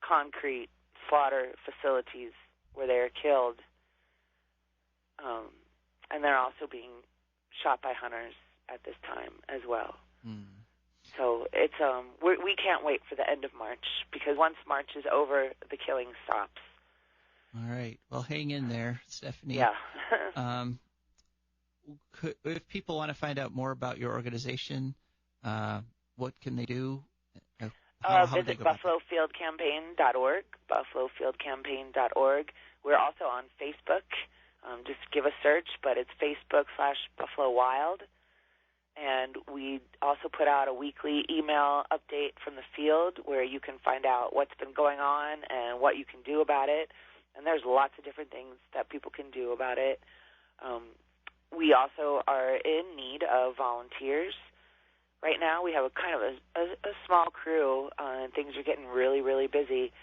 concrete slaughter facilities where they are killed. And they're also being shot by hunters at this time as well. So it's we can't wait for the end of March, because once March is over, the killing stops. All right. Well, hang in there, Stephany. Yeah. If people want to find out more about your organization, what can they do? Visit buffalofieldcampaign.org, buffalofieldcampaign.org. We're also on Facebook. Just give a search, but it's Facebook/Buffalo Wild. And we also put out a weekly email update from the field where you can find out what's been going on and what you can do about it. And there's lots of different things that people can do about it. We also are in need of volunteers. Right now we have a kind of a small crew, and things are getting really, really busy.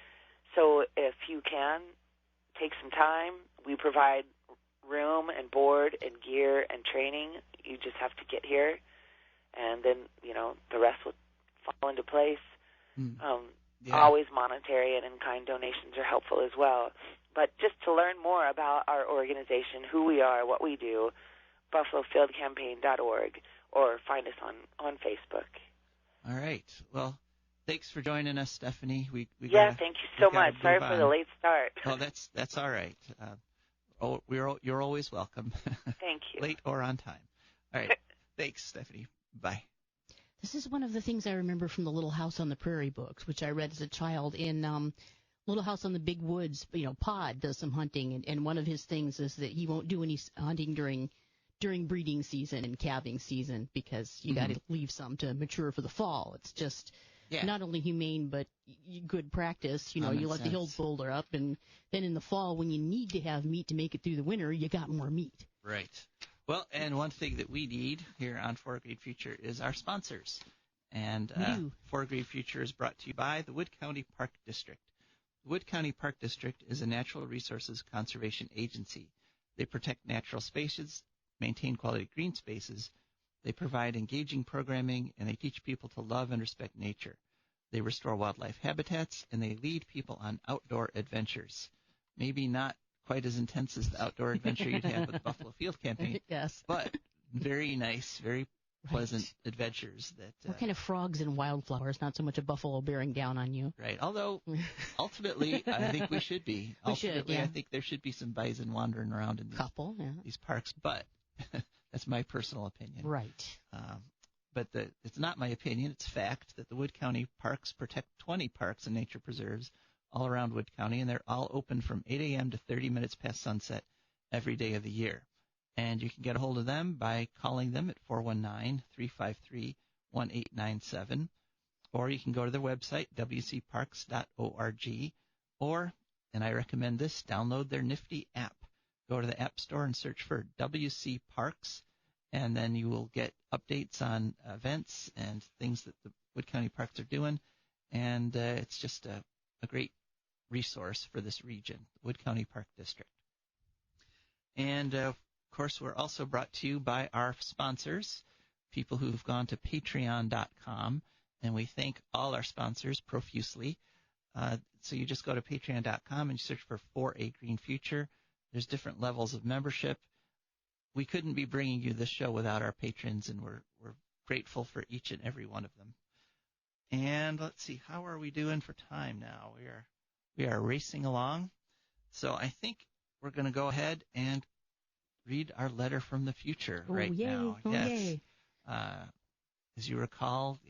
So if you can, take some time. We provide room and board and gear and training. You just have to get here, and then, the rest will fall into place. Always monetary and in-kind donations are helpful as well. But just to learn more about our organization, who we are, what we do, buffalofieldcampaign.org, or find us on Facebook. All right. Well, thanks for joining us, Stephany. Thank you so much. Sorry for the late start. Oh, that's all right. You're always welcome. Thank you. Late or on time. All right. Thanks, Stephany. Bye. This is one of the things I remember from the Little House on the Prairie books, which I read as a child. In Little House on the Big Woods, Pod does some hunting, and one of his things is that he won't do any hunting during breeding season and calving season, because you got to leave some to mature for the fall. It's just not only humane, but good practice. You let the hills boulder up, and then in the fall, when you need to have meat to make it through the winter, you got more meat. Right. Well, and one thing that we need here on For a Green Future is our sponsors. And For a Green Future is brought to you by the Wood County Park District. The Wood County Park District is a natural resources conservation agency. They protect natural spaces, maintain quality green spaces. They provide engaging programming, and they teach people to love and respect nature. They restore wildlife habitats, and they lead people on outdoor adventures. Maybe not quite as intense as the outdoor adventure you'd have with the Buffalo Field Campaign. Yes. But very nice, very pleasant adventures. We're kind of frogs and wildflowers, not so much a buffalo bearing down on you. Right. Although, ultimately, I think we should be. I think there should be some bison wandering around in these parks. But that's my personal opinion. Right. But it's not my opinion. It's fact that the Wood County Parks protect 20 parks and nature preserves all around Wood County, and they're all open from 8 a.m. to 30 minutes past sunset every day of the year. And you can get a hold of them by calling them at 419-353-1897, or you can go to their website, wcparks.org, or, and I recommend this, download their nifty app. Go to the App Store and search for WC Parks, and then you will get updates on events and things that the Wood County Parks are doing. And it's just a great resource for this region, the Wood County Park District. And, of course, we're also brought to you by our sponsors, people who've gone to patreon.com, and we thank all our sponsors profusely. So you just go to patreon.com and you search for A Green Future. There's different levels of membership. We couldn't be bringing you this show without our patrons, and we're grateful for each and every one of them. And let's see, how are we doing for time now? We are racing along. So I think we're going to go ahead and read our letter from the future now. Oh, yes. Yay. As you recall,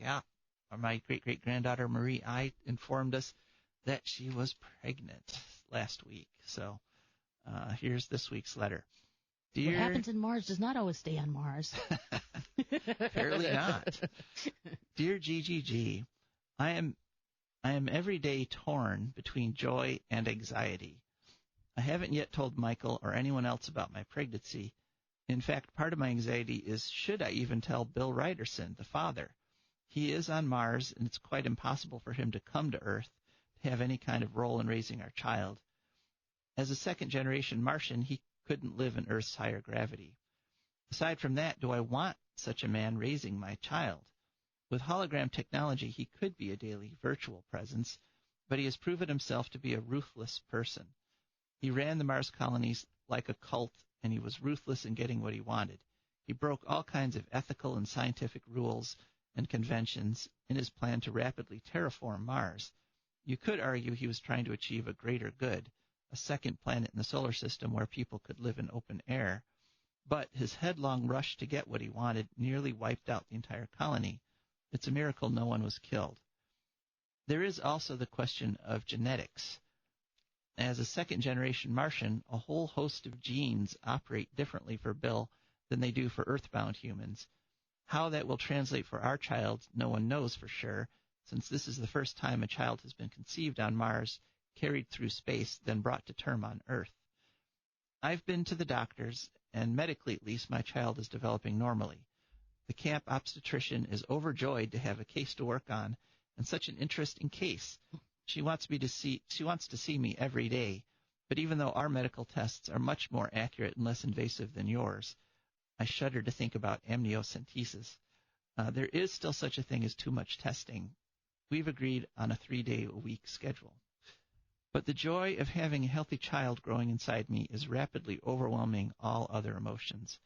my great-great-granddaughter Marie I informed us that she was pregnant last week. So Here's this week's letter. What happens in Mars does not always stay on Mars. Apparently not. Dear GGG, I am every day torn between joy and anxiety. I haven't yet told Michael or anyone else about my pregnancy. In fact, part of my anxiety is, should I even tell Bill Ryderson, the father? He is on Mars, and it's quite impossible for him to come to Earth to have any kind of role in raising our child. As a second-generation Martian, he couldn't live in Earth's higher gravity. Aside from that, do I want such a man raising my child? With hologram technology, he could be a daily virtual presence, but he has proven himself to be a ruthless person. He ran the Mars colonies like a cult, and he was ruthless in getting what he wanted. He broke all kinds of ethical and scientific rules and conventions in his plan to rapidly terraform Mars. You could argue he was trying to achieve a greater good, a second planet in the solar system where people could live in open air. But his headlong rush to get what he wanted nearly wiped out the entire colony. It's a miracle no one was killed. There is also the question of genetics. As a second-generation Martian, a whole host of genes operate differently for Bill than they do for Earthbound humans. How that will translate for our child, no one knows for sure, since this is the first time a child has been conceived on Mars, carried through space, then brought to term on Earth. I've been to the doctors, and medically at least, my child is developing normally. The camp obstetrician is overjoyed to have a case to work on, and such an interesting case. She wants to see me every day, but even though our medical tests are much more accurate and less invasive than yours, I shudder to think about amniocentesis. There is still such a thing as too much testing. We've agreed on a 3-day-a-week schedule. But the joy of having a healthy child growing inside me is rapidly overwhelming all other emotions.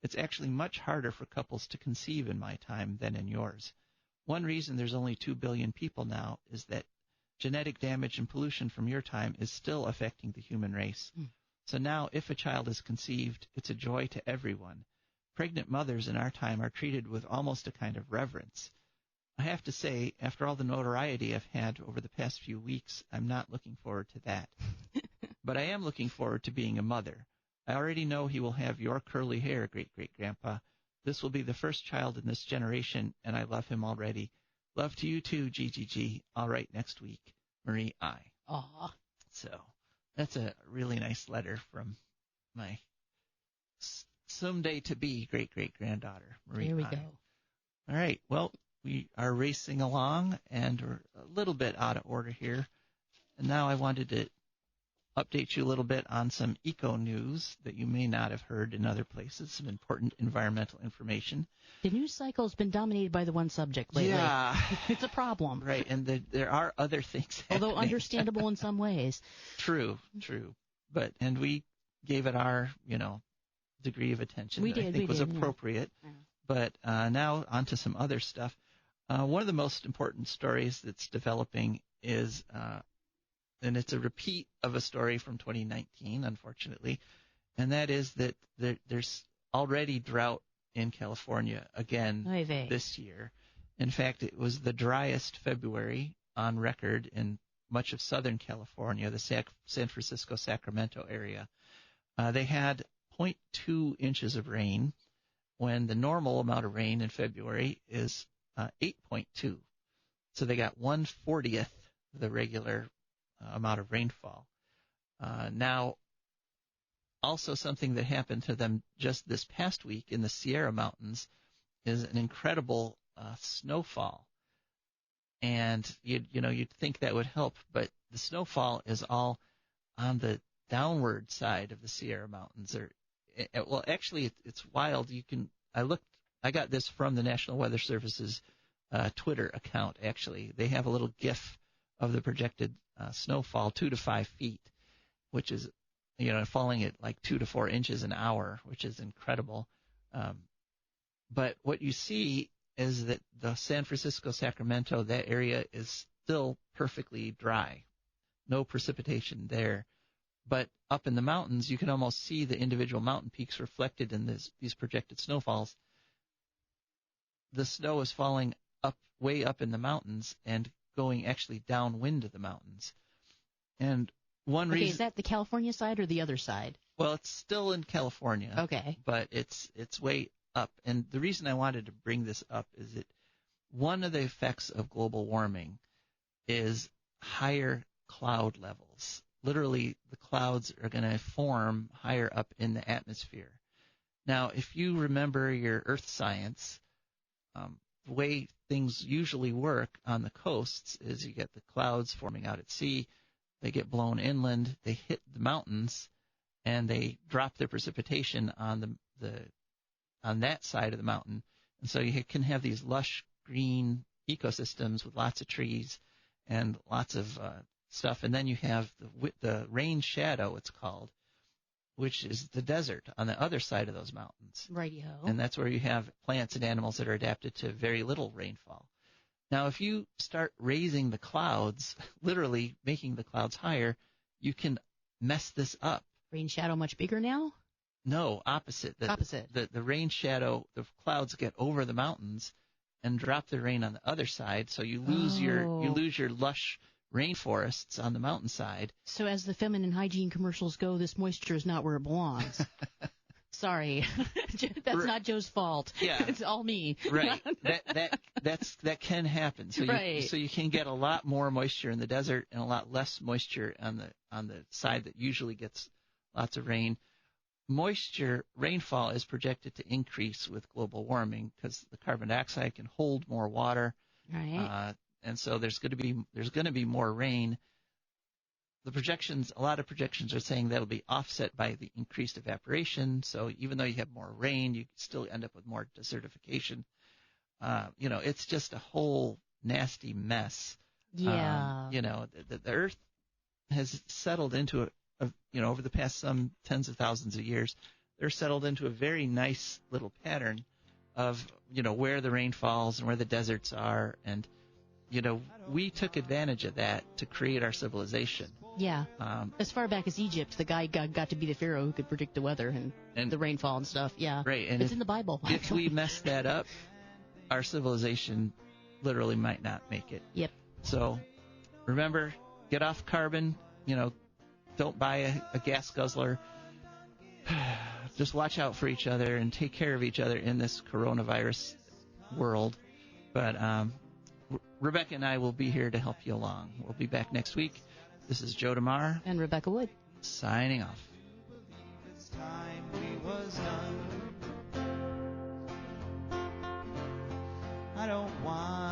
It's actually much harder for couples to conceive in my time than in yours. One reason there's only 2 billion people now is that genetic damage and pollution from your time is still affecting the human race. So now, if a child is conceived, it's a joy to everyone. Pregnant mothers in our time are treated with almost a kind of reverence. I have to say, after all the notoriety I've had over the past few weeks, I'm not looking forward to that. But I am looking forward to being a mother. I already know he will have your curly hair, great-great-grandpa. This will be the first child in this generation, and I love him already. Love to you too, GGG. All right, next week. Marie I. Aw. So that's a really nice letter from my someday-to-be great-great-granddaughter, Marie I. There we go. All right, well, we are racing along, and we're a little bit out of order here. And now I wanted to update you a little bit on some eco news that you may not have heard in other places, some important environmental information. The news cycle has been dominated by the one subject lately. Yeah. It's a problem. Right, and there are other things happening. Although understandable in some ways. True. And we gave it our, degree of attention that I think was appropriate. Yeah. But now on to some other stuff. One of the most important stories that's developing is, and it's a repeat of a story from 2019, unfortunately, and that is that there's already drought in California again this year. In fact, it was the driest February on record in much of Southern California, the San Francisco-Sacramento area. They had 0.2 inches of rain when the normal amount of rain in February is 8.2. So they got 1/40th the regular amount of rainfall. Now, also something that happened to them just this past week in the Sierra Mountains is an incredible snowfall. And you'd think that would help, but the snowfall is all on the downward side of the Sierra Mountains. Well, actually, it's wild. I got this from the National Weather Service's Twitter account. Actually, they have a little GIF of the projected snowfall, 2 to 5 feet, which is, falling at like 2 to 4 inches an hour, which is incredible. But what you see is that the San Francisco, Sacramento, that area is still perfectly dry, no precipitation there. But up in the mountains, you can almost see the individual mountain peaks reflected in these projected snowfalls. The snow is falling way up in the mountains and going actually downwind of the mountains. And One Okay, reason. is that the California side or the other side? Well, it's still in California. Okay. But it's way up. And the reason I wanted to bring this up is that one of the effects of global warming is higher cloud levels. Literally, the clouds are going to form higher up in the atmosphere. Now, if you remember your earth science, the way things usually work on the coasts is you get the clouds forming out at sea, they get blown inland, they hit the mountains, and they drop their precipitation on on that side of the mountain. And so you can have these lush green ecosystems with lots of trees and lots of stuff. And then you have the rain shadow, it's called, which is the desert on the other side of those mountains. Radio. And that's where you have plants and animals that are adapted to very little rainfall. Now, if you start raising the clouds, literally making the clouds higher, you can mess this up. Rain shadow much bigger now? No, opposite. Opposite. The rain shadow, the clouds get over the mountains and drop the rain on the other side, so you lose your lush rainforests on the mountainside. So as the feminine hygiene commercials go, this moisture is not where it belongs. Sorry. That's not Joe's fault. Yeah. It's all me. Right. That can happen. So you can get a lot more moisture in the desert and a lot less moisture on the side that usually gets lots of rain. Rainfall is projected to increase with global warming because the carbon dioxide can hold more water. Right. And so there's going to be more rain. A lot of projections are saying that'll be offset by the increased evaporation. So even though you have more rain, you still end up with more desertification. It's just a whole nasty mess. Yeah. The Earth has settled into over the past some tens of thousands of years, they're settled into a very nice little pattern of, where the rain falls and where the deserts are. And, we took advantage of that to create our civilization. Yeah. As far back as Egypt, the guy got to be the pharaoh who could predict the weather and the rainfall and stuff. Yeah. Right. And it's in the Bible. If we mess that up, our civilization literally might not make it. Yep. So remember, get off carbon, don't buy a gas guzzler. Just watch out for each other and take care of each other in this coronavirus world. But Rebecca and I will be here to help you along. We'll be back next week. This is Joe DeMare. And Rebecca Wood. Signing off. It's time we was done. I don't want